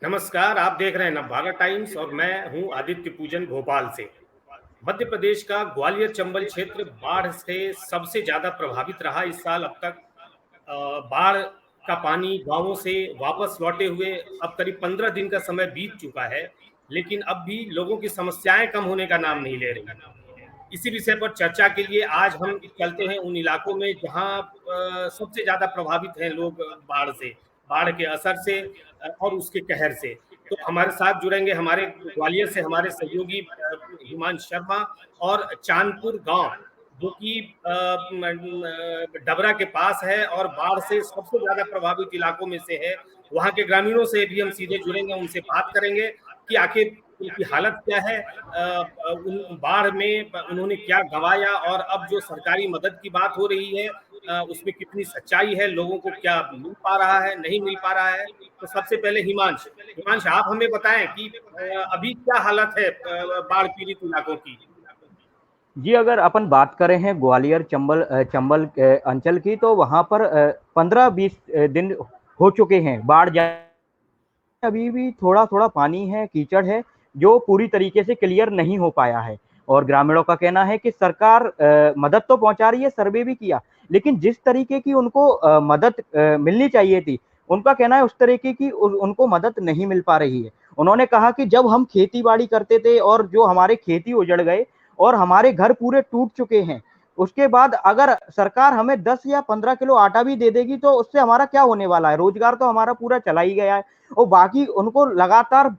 नमस्कार, आप देख रहे हैं नवभारत टाइम्स और मैं हूं आदित्य पूजन भोपाल से। मध्य प्रदेश का ग्वालियर चंबल क्षेत्र बाढ़ से सबसे ज्यादा प्रभावित रहा इस साल अब तक। बाढ़ का पानी गांवों से वापस लौटे हुए अब करीब 15 दिन का समय बीत चुका है, लेकिन अब भी लोगों की समस्याएं कम होने का नाम नहीं ले रही। इसी विषय पर चर्चा के लिए आज हम चलते हैं उन इलाकों में जहां सबसे ज्यादा प्रभावित हैं लोग बाढ़ से, बाढ़ के असर से और उसके कहर से। तो हमारे साथ जुड़ेंगे हमारे ग्वालियर से हमारे सहयोगी हिमांशु शर्मा और चांदपुर गांव जो कि डबरा के पास है और बाढ़ से सबसे ज्यादा प्रभावित इलाकों में से है। वहां के ग्रामीणों से भी हम सीधे जुड़ेंगे, उनसे बात करेंगे कि आखिर उनकी हालत क्या है, उन बाढ़ में उन्होंने क्या गंवाया और अब जो सरकारी मदद की बात हो रही है उसमें कितनी सच्चाई है, लोगों को क्या मिल पा रहा है, नहीं मिल पा रहा है। तो सबसे पहले हिमांश आप हमें बताएं कि अभी क्या हालत है बाढ़ पीड़ित इलाकों की। जी, अगर अपन बात करें हैं ग्वालियर चंबल अंचल की, तो वहाँ पर 15-20 दिन हो चुके हैं बाढ़ जा। अभी भी थोड़ा थोड़ा पानी है, कीचड़ है, जो पूरी तरीके से क्लियर नहीं हो पाया है। और ग्रामीणों का कहना है कि सरकार मदद तो पहुंचा रही है, सर्वे भी किया, लेकिन जिस तरीके की उनको मदद मिलनी चाहिए थी, उनका कहना है उस तरीके की उनको मदद नहीं मिल पा रही है। उन्होंने कहा कि जब हम खेती बाड़ी करते थे और जो हमारे खेती उजड़ गए और हमारे घर पूरे टूट चुके हैं, उसके बाद अगर सरकार हमें 10 या 15 किलो आटा भी दे देगी तो उससे हमारा क्या होने वाला है, रोजगार तो हमारा पूरा चला ही गया है। और बाकी उनको लगातार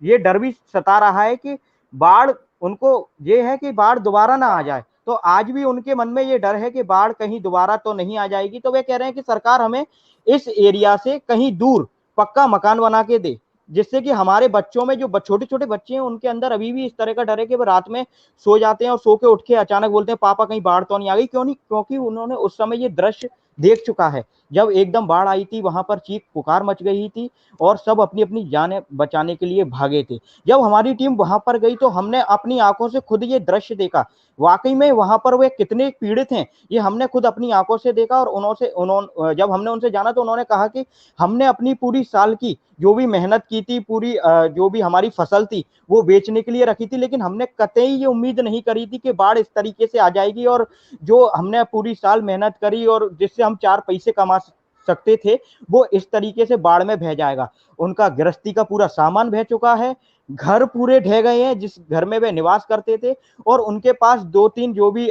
ये डर भी सता रहा है कि बाढ़, उनको ये है कि बाढ़ दोबारा ना आ जाए। तो आज भी उनके मन में ये डर है कि बाढ़ कहीं दोबारा तो नहीं आ जाएगी। तो वे कह रहे हैं कि सरकार हमें इस एरिया से कहीं दूर पक्का मकान बना के दे, जिससे कि हमारे बच्चों में जो छोटे छोटे बच्चे हैं उनके अंदर अभी भी इस तरह का डर है कि वो रात में सो जाते हैं और सो के उठ के अचानक बोलते हैं पापा कहीं बाढ़ तो नहीं आ गई। क्यों नहीं? क्योंकि उन्होंने उस समय ये दृश्य देख चुका है, जब एकदम बाढ़ आई थी, वहां पर चीख पुकार मच गई थी और सब अपनी अपनी जानें बचाने के लिए भागे थे। जब हमारी टीम वहां पर गई तो हमने अपनी आंखों से खुद ये दृश्य देखा। वाकई में वहां पर वे कितने पीड़ित हैं, ये हमने खुद अपनी आंखों से देखा। और उन्होंने जब हमने उनसे जाना तो उन्होंने कहा कि हमने अपनी पूरी साल की जो भी मेहनत की थी, पूरी जो भी हमारी फसल थी वो बेचने के लिए रखी थी, लेकिन हमने कतई ये उम्मीद नहीं करी थी कि बाढ़ इस तरीके से आ जाएगी और जो हमने पूरी साल मेहनत करी और जिससे हम 4 पैसे कमा सकते थे, वो इस तरीके से बाढ़ में बह जाएगा। उनका गृहस्थी का पूरा सामान बह चुका है, घर पूरे ढह गए हैं जिस घर में वे निवास करते थे, और उनके पास 2-3 जो भी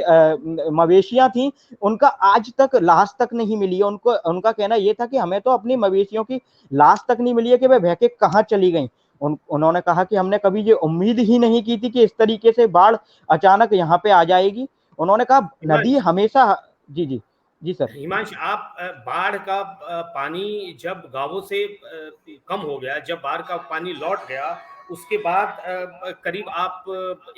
मवेशियां थी, उनका आज तक लाश तक नहीं मिली है। उनको उनका कहना यह था कि हमें तो अपनी मवेशियों की लाश तक नहीं मिली है कि वे बह के कहाँ चली गई। उन्होंने कहा कि हमने कभी ये उम्मीद ही नहीं की थी कि इस तरीके से बाढ़ अचानक यहाँ पे आ जाएगी। उन्होंने कहा नदी हिमांश हमेशा। जी जी। जी सर। हिमांश आप बाढ़ का पानी जब गांवों से कम हो गया, जब बाढ़ का पानी लौट गया, उसके बाद करीब आप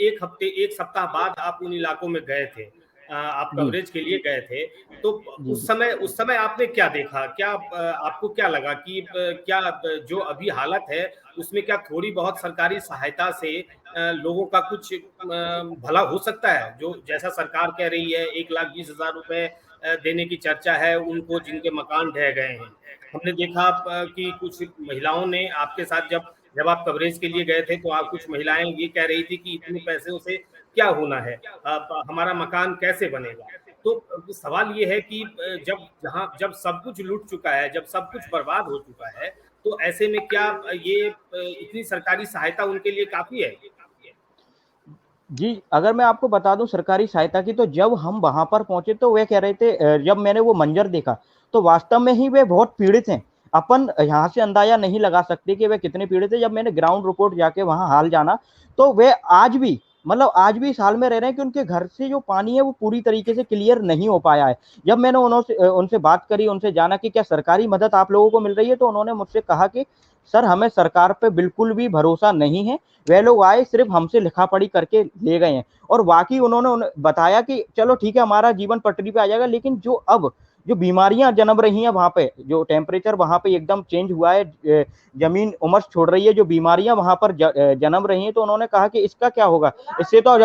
एक हफ्ते एक सप्ताह बाद आप उन इलाकों में गए थे, आप जी कवरेज के लिए गए थे। तो जी। उस समय आपने क्या देखा, क्या आपको क्या लगा कि क्या जो अभी हालत है उसमें क्या थोड़ी बहुत सरकारी सहायता से लोगों का कुछ भला हो सकता है? जो जैसा सरकार कह रही है 1,20,000 रुपए देने की चर्चा है उनको जिनके मकान ढह गए हैं। हमने देखा कि कुछ महिलाओं ने आपके साथ जब जब आप कवरेज के लिए गए थे तो आप कुछ महिलाएं ये कह रही थी कि इतने पैसे से क्या होना है, हमारा मकान कैसे बनेगा। तो सवाल ये है कि जब सब कुछ लूट चुका है, जब सब कुछ बर्बाद हो चुका है, तो ऐसे में क्या ये इतनी सरकारी सहायता उनके लिए काफी है? जी, अगर मैं आपको बता दूं सरकारी सहायता की, तो जब हम वहां पर पहुंचे तो वे कह रहे थे, जब मैंने वो मंजर देखा तो वास्तव में ही वे बहुत पीड़ित हैं। अपन यहाँ से अंदाजा नहीं लगा सकते कि वे कितने पीड़ित है। जब मैंने ग्राउंड रिपोर्ट जाके वहां हाल जाना तो वे आज भी, मतलब आज भी इस हाल में रह रहे हैं कि उनके घर से जो पानी है वो पूरी तरीके से क्लियर नहीं हो पाया है। जब मैंने उनसे बात करी, उनसे जाना कि क्या सरकारी मदद आप लोगों को मिल रही है, तो उन्होंने मुझसे कहा कि सर हमें सरकार पे बिल्कुल भी भरोसा नहीं है, वे लोग आए सिर्फ हमसे लिखा पढ़ी करके ले गए हैं। और वाकई उन्होंने बताया कि चलो ठीक है हमारा जीवन पटरी पे आ जाएगा, लेकिन जो अब जो बीमारियां जन्म रही हैं वहां पे, जो टेम्परेचर वहां पे एकदम चेंज हुआ है, जमीन उमस छोड़ रही है, जो बीमारियां वहां पर जन्म रही हैं, तो उन्होंने कहा कि इसका क्या होगा। इससे तो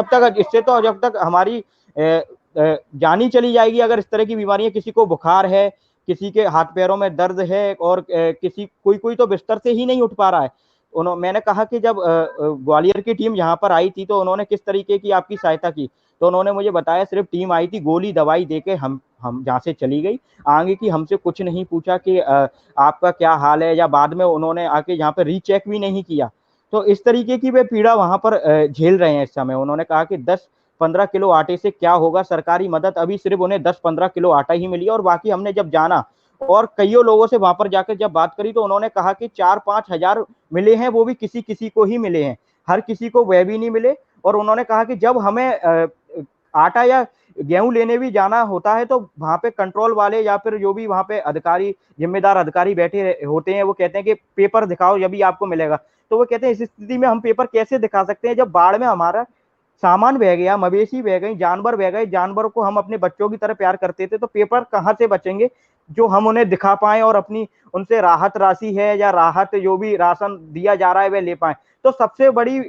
जब तक हमारी जानी चली जाएगी, अगर इस तरह की बीमारियां, किसी को बुखार है, किसी के हाथ पैरों में दर्द है और किसी कोई कोई तो बिस्तर से ही नहीं उठ पा रहा है। मैंने कहा कि जब ग्वालियर की टीम यहाँ पर आई थी तो उन्होंने किस तरीके की आपकी सहायता की, तो उन्होंने मुझे बताया सिर्फ टीम आई थी, गोली दवाई देके हम जहाँ से चली गई, आगे की हमसे कुछ नहीं पूछा कि आपका क्या हाल है, या बाद में उन्होंने आके यहाँ पे रीचेक भी नहीं किया। तो इस तरीके की वे पीड़ा वहां पर झेल रहे हैं इस समय। उन्होंने कहा कि 10-15 किलो आटे से क्या होगा, सरकारी मदद अभी सिर्फ उन्हें 10-15 किलो आटा ही मिली, और बाकी हमने जब जाना और कईयों लोगों से वहां पर जाकर जब बात करी तो उन्होंने कहा कि 4-5 हजार मिले हैं, वो भी किसी किसी को ही मिले हैं, हर किसी को वह भी नहीं मिले। और उन्होंने कहा कि जब हमें आटा या गेहूं लेने भी जाना होता है तो वहां पे कंट्रोल वाले या फिर जो भी वहां पे अधिकारी, जिम्मेदार अधिकारी बैठे होते हैं, वो कहते हैं कि पेपर दिखाओ जब भी आपको मिलेगा। तो वो कहते हैं इस स्थिति में हम पेपर कैसे दिखा सकते हैं जब बाढ़ में हमारा सामान बह गया, मवेशी बह गई, जानवर बह गए, जानवरों को हम अपने बच्चों की तरह प्यार करते थे, तो पेपर कहाँ से बचेंगे जो हम उन्हें दिखा पाए और अपनी उनसे राहत राशि है या राहत जो भी राशन दिया जा रहा है वह ले पाए। तो सबसे बड़ी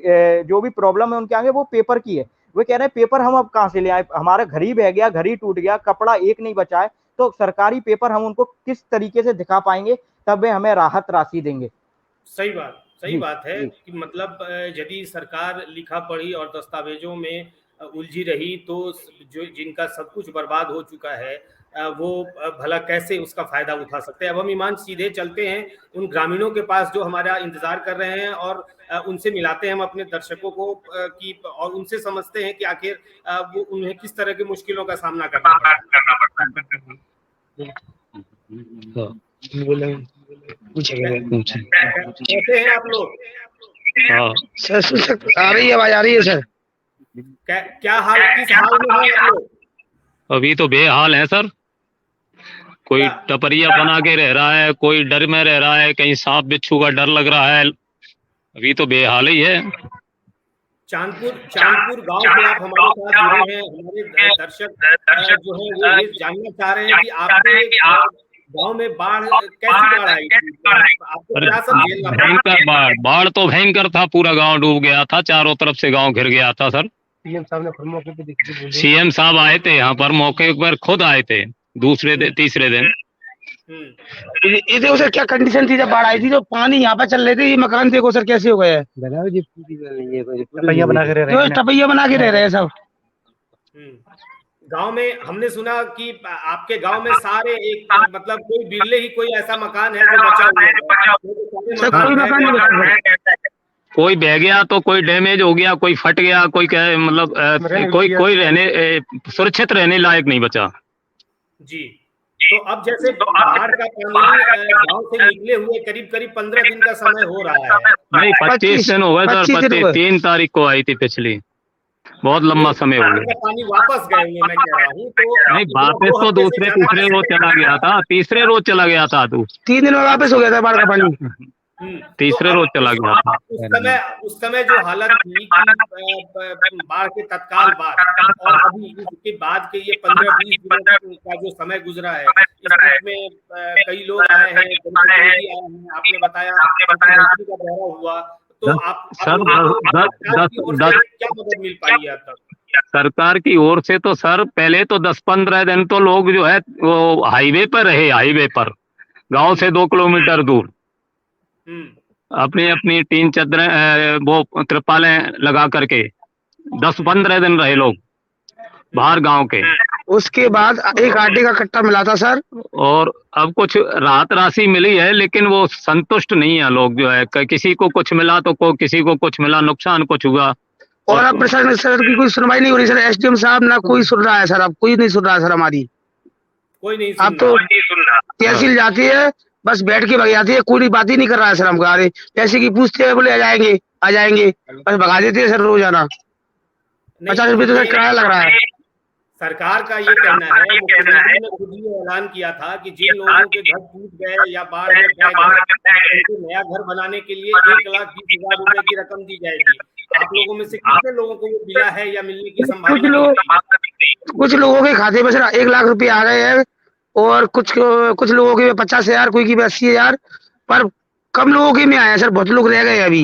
जो भी प्रॉब्लम है उनके आगे वो पेपर की है। वो कह रहे हैं पेपर हम अब कहाँ से ले आए, हमारा घर ही बह गया, घर ही टूट गया, कपड़ा एक नहीं बचा है, तो सरकारी पेपर हम उनको किस तरीके से दिखा पाएंगे तब वे हमें राहत राशि देंगे। सही बात है कि मतलब यदि सरकार लिखा पढ़ी और दस्तावेजों में उलझी रही तो जो जिनका सब कुछ बर्बाद हो चुका है वो भला कैसे उसका फायदा उठा सकते हैं। अब हम ईमान सीधे चलते हैं उन ग्रामीणों के पास जो हमारा इंतजार कर रहे हैं और उनसे मिलाते हैं हम अपने दर्शकों को की, और उनसे समझते हैं कि आखिर वो उन्हें किस तरह की मुश्किलों का सामना करना पड़ता है। कैसे हैं आप लोग? हाँ सर, आ रही है आवाज, आ रही है सर। क्या हाल, किस हाल में हैं आप लोग? अभी तो बेहाल है सर, कोई टपरिया बना के रह रहा है, कोई डर में रह रहा है, कहीं सांप बिच्छू का डर लग रहा है, अभी तो बेहाल ही है। चांदपुर गांव से आप हमारे साथ जुड़े हैं। हमारे दर्शक जो है वो ये जानना चाह रहे हैं कि आपके गांव में कैसी बाढ़ आई थी? आपको क्या सब झेलना पड़ा? भयंकर बाढ़ तो भयंकर था, पूरा गांव डूब गया था, चारों तरफ से गांव घिर गया था सर। सीएम साहब आए थे यहाँ पर, मौके पर खुद आए थे तीसरे दिन। ये देखो सर क्या कंडीशन थी जब बाढ़ आई थी, जो पानी यहाँ पर चल रहे थे, ये मकान देखो सर कैसे हो गए, टपैया बना के रह रहे हैं सब। गांव में हमने सुना कि आपके गांव में सारे एक मतलब कोई बिरले ही कोई ऐसा मकान है जो बचा हुआ है। कोई बह गया तो कोई डैमेज हो गया, कोई फट गया, कोई क्या मतलब कोई रहने सुरक्षित रहने लायक नहीं बचा जी। तो अब जैसे बाढ़ का पानी गांव से निकले हुए करीब 15 दिन का समय हो रहा है। नहीं 25 दिन हो गए सर, 3 तारीख को आई थी पिछली, बहुत लंबा समय हो गया। पानी वापस गए हुए मैं कह रहा हूँ। तो नहीं वापस तो तीसरे रोज चला गया था, तीसरे रोज चला गया था, तो 3 दिन में वापस हो गया था बाढ़ का पानी, तीसरे रोज चला गया था। उस समय जो हालत थी बाढ़ के तत्काल बाद और अभी इसके बाद के ये 15-20 दिनों का जो समय गुजरा है, इस बीच में कई लोग आए हैं, आपने बताया का दौरा हुआ, तो आप सर क्या मदद मिल पाई है अब तक? सरकार की ओर से तो सर पहले तो 10-15 दिन तो लोग जो है वो हाईवे पर रहे, हाईवे पर गांव से 2 किलोमीटर दूर अपनी टीन चादरें वो त्रिपालें लगा करके 10-15 दिन रहे लोग बाहर गांव के। उसके बाद एक आटे का कट्टा मिला था सर, और अब कुछ राहत राशि मिली है, लेकिन वो संतुष्ट नहीं है लोग, जो है किसी को कुछ मिला तो किसी को कुछ मिला, नुकसान कुछ हुआ। और अब प्रशासन सर की कोई सुनवाई नहीं हो रही सर, एसडीएम साहब ना कोई सुन रहा है सर, अब कोई नहीं सुन रहा है सर हमारी, कोई नहीं अब तो तहसील जाती है बस बैठ के भग जाती है, कोई बात ही नहीं कर रहा है सर हमको। अरे पैसे की पूछते हैं, बोले आ जाएंगे बस भगा देते हैं सर रोजाना। 50 रुपये तो सर किराया लग रहा है। सरकार का ये कहना है, मुख्यमंत्री ने खुद ही ऐलान किया था कि जिन लोगों के घर टूट गए या बाढ़ में बह गए उनको नया घर बनाने के लिए 1,20,000 रुपए की रकम दी जाएगी। आप लोगों में से कितने लोगों को वो मिला है या मिलने की संभावना? कुछ लोगों के खाते में सर 1 लाख रुपए आ गए हैं, और कुछ लोगों के 50,000, कोई की 80,000, पर कम लोगों के में आया सर, बहुत लोग रह गए अभी।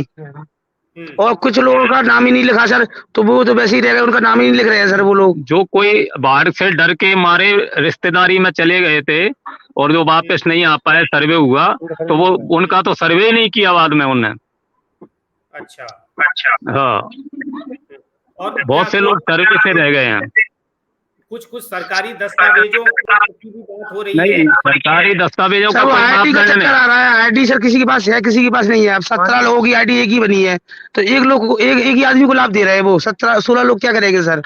और कुछ लोगों का नाम ही नहीं लिखा सर, तो वो तो वैसे ही रह गए, उनका नाम ही नहीं लिख रहे हैं सर वो लोग। जो कोई बाहर से डर के मारे रिश्तेदारी में चले गए थे और जो वापस नहीं आ पाए, सर्वे हुआ तो वो उनका तो सर्वे ही नहीं किया बाद में उन्होंने। अच्छा। हाँ, और बहुत से लोग सर्वे से रह गए हैं। कुछ सरकारी दस्तावेजों की भी बात हो रही है। नहीं, सरकारी दस्तावेजों का सर वो कोई आईडी का मापदंड चक्कर नहीं। आ रहा है, आईडी सर किसी के पास है किसी के पास नहीं है। अब 17 लोगों की आईडी एक ही बनी है, तो एक लोग को एक ही आदमी को लाभ दे रहे हैं, वो 17-16 लोग क्या करेंगे सर?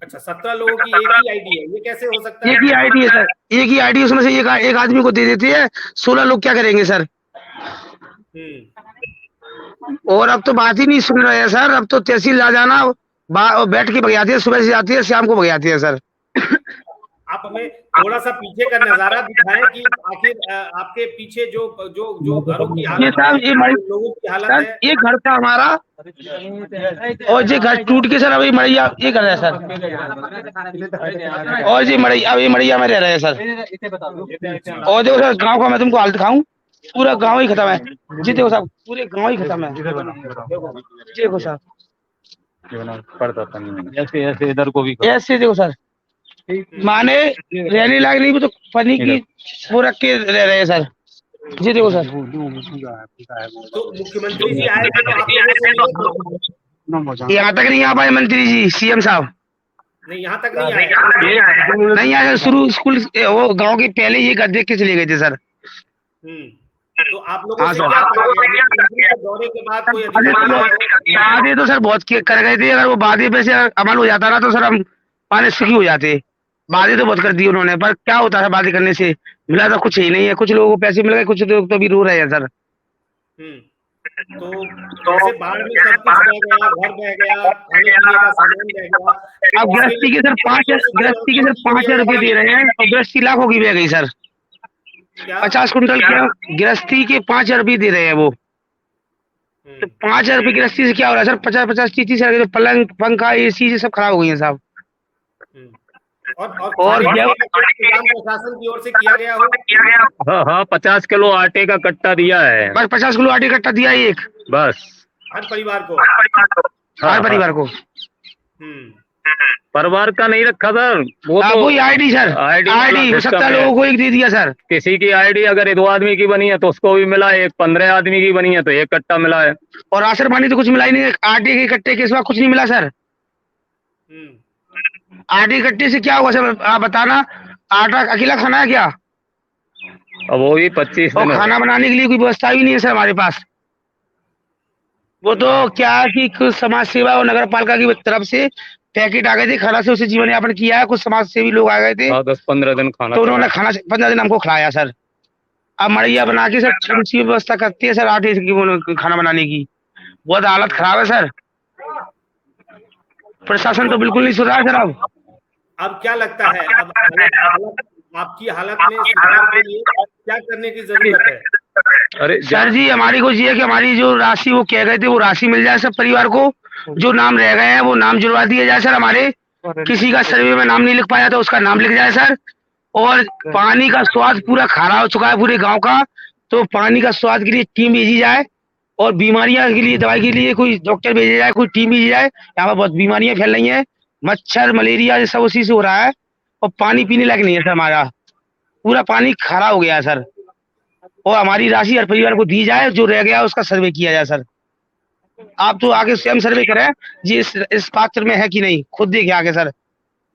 अच्छा, 17 लोगों की एक ही आईडी है, ये कैसे हो सकता है? एक ही आईडी है सर, एक ही आईडी, उसमें से एक आदमी को दे देते हैं, 16 लोग क्या करेंगे सर? और अब तो बात ही नहीं सुन रहे हैं सर, अब तो तहसील आ जाना बैठ के भगाती है, सुबह से जाती है, शाम को भगाती है सर। आप हमें थोड़ा सा पीछे का नजारा दिखाएं कि आखिर आपके पीछे जो जो जो घरों की हालत साहब है, लोगों की हालत सर, है। एक घर था हमारा और ये घर टूट के सर अभी मड़ैया ये कर रहे हैं सर, और ये मड़ैया में रह रहे हैं सर। और देखो सर गांव का मैं तुमको हाल दिखाऊं, पूरा गांव ही खत्म है जी। देखो साहब पूरे गांव ही खत्म है, देखो साहब ऐसे ऐसे इधर को भी ऐसे देखो सर, माने रहने लायक नहीं, वो तो पानी की वो रख के रह रहे हैं सर जी। देखो सर तो मुख्यमंत्री जी आए थे तो आप लोगों से यहाँ तक नहीं आ पाए मंत्री जी, सीएम साहब नहीं, यहाँ तक नहीं आए। नहीं आए शुरू स्कूल वो गांव के पहले ये गद्दे के चले गए थे सर। तो आप लोगों से क्या कहा गया? मुख्यमंत्री के दौरे के बाद कोई अधिकारी वादे तो सर बहुत कर गए थे, अगर वो वादे पे से अमल हो जाता ना तो सर हम पानी सुखी हो जाते। वादे तो बहुत कर दिए उन्होंने, पर क्या होता है वादे करने से, मिला तो कुछ ही नहीं है। कुछ लोगों को पैसे मिल गए, कुछ लोग तो अभी रो रहे हैं सर। तो जैसे बाढ़ में सब कुछ बह गया, घर बह गया, खाने पीने का सामान बह गया। अब गृहस्थी के सर 5,000 रुपए दे रहे हैं और गृहस्थी लाखों की बह गई सर। 50 कुंटल के गृहस्थी के 5,000 रुपए दे रहे हैं वो, तो 5,000 रुपए गृहस्थी से क्या हो रहा है सर? 50-50 30-30 पलंग पंखा एसी से सब खराब हो गई है साहब। और प्रशासन की ओर से किया गया हो? हाँ 50 किलो आटे का कट्टा दिया है, बस 50 किलो आटे कट्टा दिया एक, बस हर परिवार को। हर परिवार को परिवार का नहीं रखा सर, वो तो वही आईडी सर, आईडी 17 लोगों को एक दे दिया सर। किसी की आईडी अगर 2 आदमी की बनी है तो उसको भी मिला है, 15 आदमी की बनी है तो एक कट्टा मिला है। और राशन पानी तो कुछ मिला ही नहीं, आटे के कट्टे के सिवा कुछ नहीं मिला सर। आटे के कट्टे से क्या होगा सर आप बताना? आटा अकेला खाना है क्या? अब वो भी 25 और दिन खाना बनाने के लिए कोई व्यवस्था भी नहीं है सर हमारे पास। वो तो क्या है कि कुछ समाज सेवा और नगर पालिका की तरफ से पैकेट आ गए थे, खाना से उसे जीवन यापन किया है। कुछ समाज सेवी लोग आ गए थे, 10-15 दिन खाना, तो उन्होंने खाना 15 दिन हमको खिलाया सर। अब मड़ैया बना के सर अच्छी व्यवस्था करती है सर आटे की खाना बनाने की। बहुत हालत खराब है सर, प्रशासन तो बिल्कुल नहीं सुन रहा है सर। अब क्या लगता है, अब आपकी हालत में सुधार के लिए क्या करने की जरूरत है? अरे सर जी हमारी को ये है कि हमारी जो राशि वो कह गए थे वो राशि मिल जाए सब परिवार को, जो नाम रह गए हैं वो नाम जुड़वा दिए जाए सर। हमारे किसी का सर्वे में नाम नहीं लिख पाया तो उसका नाम लिख जाए सर। और पानी का स्वाद पूरा खारा हो चुका है पूरे गांव का, तो पानी का स्वाद के लिए टीम भेजी जाए, और बीमारियां के लिए दवाई के लिए कोई डॉक्टर भेजा जाए, कोई टीम भेजी जाए। यहाँ पर बहुत बीमारियां फैल रही हैं, मच्छर मलेरिया ये सब उसी से हो रहा है, और पानी पीने लायक नहीं है सर। हमारा पूरा पानी खारा हो गया है सर, और हमारी राशि हर परिवार को दी जाए, जो रह गया उसका सर्वे किया जाए सर। आप तो आगे स्वयं सर्वे करें जी इस पात्र में है कि नहीं, खुद देखिए आगे सर।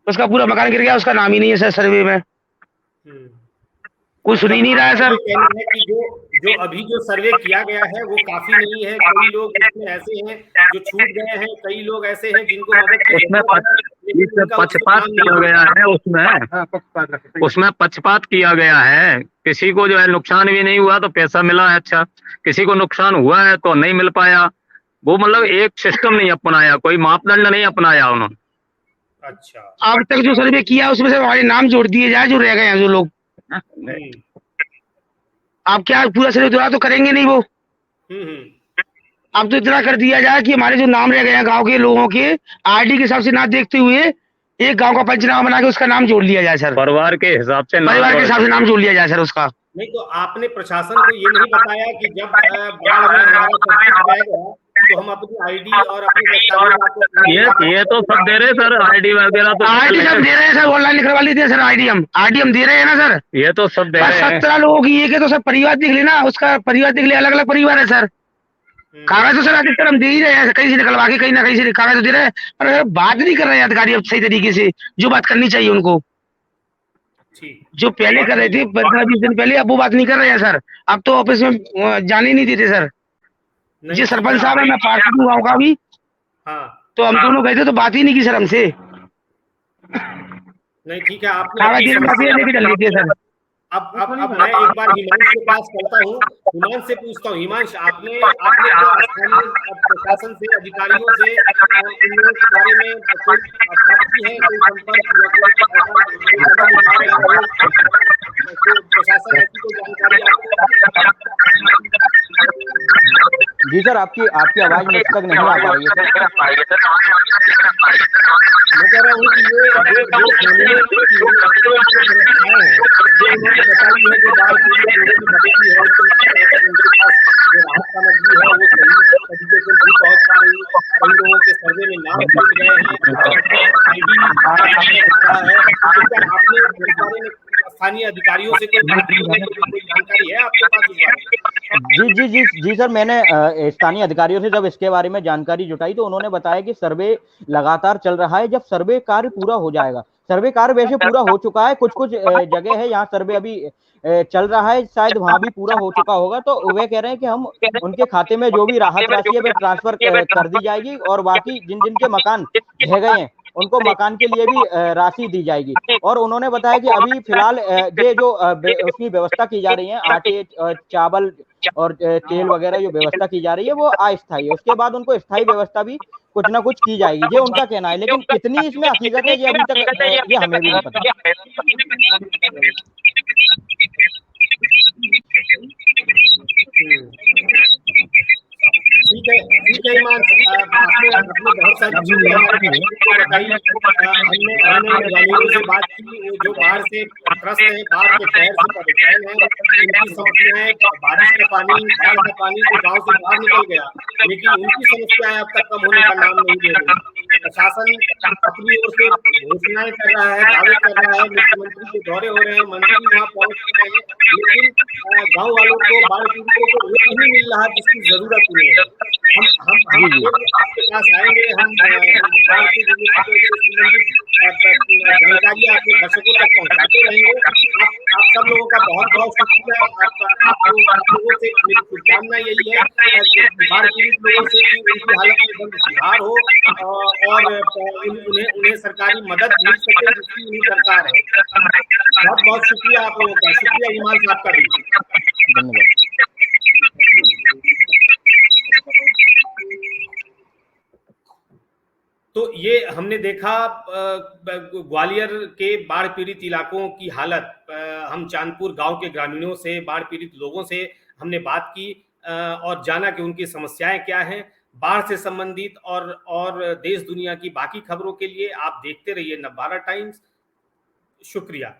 उसका पूरा मकान गिर गया, उसका नाम ही नहीं है सर सर्वे में, कोई सुन ही नहीं रहा है सर। कहना है कि जो अभी जो सर्वे किया गया है वो काफी नहीं है। कई लोग इसमें ऐसे हैं जो छूट गए हैं, कई लोग ऐसे हैं जिनको मदद की उसमें पक्षपात किया गया है, उसमें पक्षपात किया गया है। किसी को जो है नुकसान भी नहीं हुआ तो पैसा मिला है, अच्छा किसी को नुकसान हुआ है तो नहीं मिल पाया। वो मतलब एक सिस्टम नहीं अपनाया, कोई मापदंड नहीं अपनाया उन्होंने। अच्छा, अब तक जो सर्वे किया उसमें से हमारे नाम जोड़ दिए जाए जो रह गए हैं जो लोग। आप क्या पूरा सर्वे दोबारा तो करेंगे नहीं वो। अब तो इतना कर दिया जाए कि हमारे जो नाम रह गए हैं गांव के लोगों के आईडी के हिसाब से ना देखते हुए एक गांव का पंचनामा बना के उसका नाम जोड़ लिया जाए सर। परिवार के हिसाब से नाम जोड़ लिया जाए सर उसका। नहीं तो आपने प्रशासन को ये नहीं बताया कि जब बाढ़ में हमारा सब कुछ बह गया तो हम अपनी आईडी और अपने दस्तावेज आपको ये तो सब दे रहे सर, आईडी वगैरह तो आईडी सब दे रहे हैं सर, ऑनलाइन लिखवा लीजिए सर, आईडी हम दे रहे हैं ना सर। ये तो सब दे बस रहे हैं। 17 लोगों की एक है तो सर परिवार दिख लेना, उसका परिवार दिख ले, अलग अलग परिवार है सर। कागज तो सर अधिकतर हम दे ही रहे हैं, कहीं से निकलवा के कहीं ना कहीं से कागज तो दे रहे हैं, पर अगर बात नहीं कर रहे हैं अधिकारी अब सही तरीके से, जो बात करनी चाहिए उनको, ठीक जो पहले कर रहे थे 15-20 दिन पहले, अब वो बात नहीं कर रहे हैं सर। अब तो ऑफिस में जाने ही नहीं देते सर। नहीं, जी सरपंच साहब है, मैं पार्षद हूँ गाँव का भी, हाँ तो हम दोनों गए थे तो बात ही नहीं की सर हमसे। नहीं ठीक है, आपने कागज अपनी देख समस्या लेके चल लीजिए सर। अब मैं एक बार हिमांश के पास करता हूँ, हिमांश से पूछता हूँ। हिमांश, आपने क्या स्थानीय प्रशासन से, अधिकारियों से इन लोगों के बारे में कोई बात की है, कोई संपर्क या कोई प्रशासन ऐसी कोई जानकारी आपको? जी सर, आपकी आवाज मुझ तक नहीं आ पा रही है सर। मैं कह रहा हूँ कि ये जो बताई है, जो बाढ़ पीड़ित लोगों की मदद की है, उनके पास जो राहत सामग्री है वो सही तरीके से नहीं पहुंच पा रही। कई लोगों के सर्वे में नाम छूट गए हैं, आईडी रहा है। तो क्या आपने इस बारे में स्थानीय अधिकारियों से कोई बात की है, कोई जानकारी है आपके पास इस बारे में? जी सर, मैंने स्थानीय अधिकारियों से जब इसके बारे में जानकारी जुटाई तो उन्होंने बताया कि सर्वे लगातार चल रहा है। जब सर्वे कार्य पूरा हो जाएगा, सर्वे कार्य वैसे पूरा हो चुका है, कुछ जगह है यहाँ सर्वे अभी चल रहा है, शायद वहां भी पूरा हो चुका होगा। तो वे कह रहे हैं कि हम उनके खाते में जो भी राहत राशि है वे ट्रांसफर कर दी जाएगी, और बाकी जिन जिन के मकान ढह गए हैं उनको मकान के लिए भी राशि दी जाएगी। और उन्होंने बताया कि अभी फिलहाल ये जो उसकी व्यवस्था की जा रही है, आटे, चावल और तेल वगैरह जो व्यवस्था की जा रही है वो अस्थायी है। उसके बाद उनको स्थायी व्यवस्था भी कुछ ना कुछ की जाएगी, ये उनका कहना है। लेकिन कितनी इसमें हकीकत है ये अभी तक ये हमें भी नहीं पता। ठीक है हिमांश, आपने बहुत सारी चीजें बताई। हमने ग्रामीणों से बात की, वो जो बाढ़ से त्रस्त है, बाढ़ के कहर से परेशान है, उनकी समस्याएं, बारिश का पानी, बाढ़ का पानी तो गांव से बाहर निकल गया, लेकिन उनकी समस्याएं अब तक कम होने का नाम नहीं ले रही। प्रशासन अपनी ओर से घोषणाएं कर रहा है, दावे कर रहा है, मुख्यमंत्री के दौरे हो रहे हैं, मंत्री वहां पहुंच रहे हैं, लेकिन गाँव वालों को, बाढ़ पीड़ितों को वो नहीं मिल रहा जिसकी जरूरत उन्हें है। हम आपके पास आएंगे, हम जानकारी आपके दर्शकों तक पहुंचाते रहेंगे। आप सब लोगों का बहुत बहुत शुक्रिया। आप लोगों से मेरी शुभकामना यही है कि बाढ़ पीड़ित लोगों से उनकी हालत में जल्द सुधार हो और उन्हें सरकारी मदद मिल सके जिसकी उन्हें दरकार है। बहुत बहुत शुक्रिया आप लोगों का। शुक्रिया हिमांश आपका भी। धन्यवाद। तो ये हमने देखा ग्वालियर के बाढ़ पीड़ित इलाकों की हालत। हम चांदपुर गांव के ग्रामीणों से, बाढ़ पीड़ित लोगों से हमने बात की और जाना कि उनकी समस्याएं क्या हैं। बाढ़ से संबंधित और देश दुनिया की बाकी खबरों के लिए आप देखते रहिए नवभारत टाइम्स। शुक्रिया।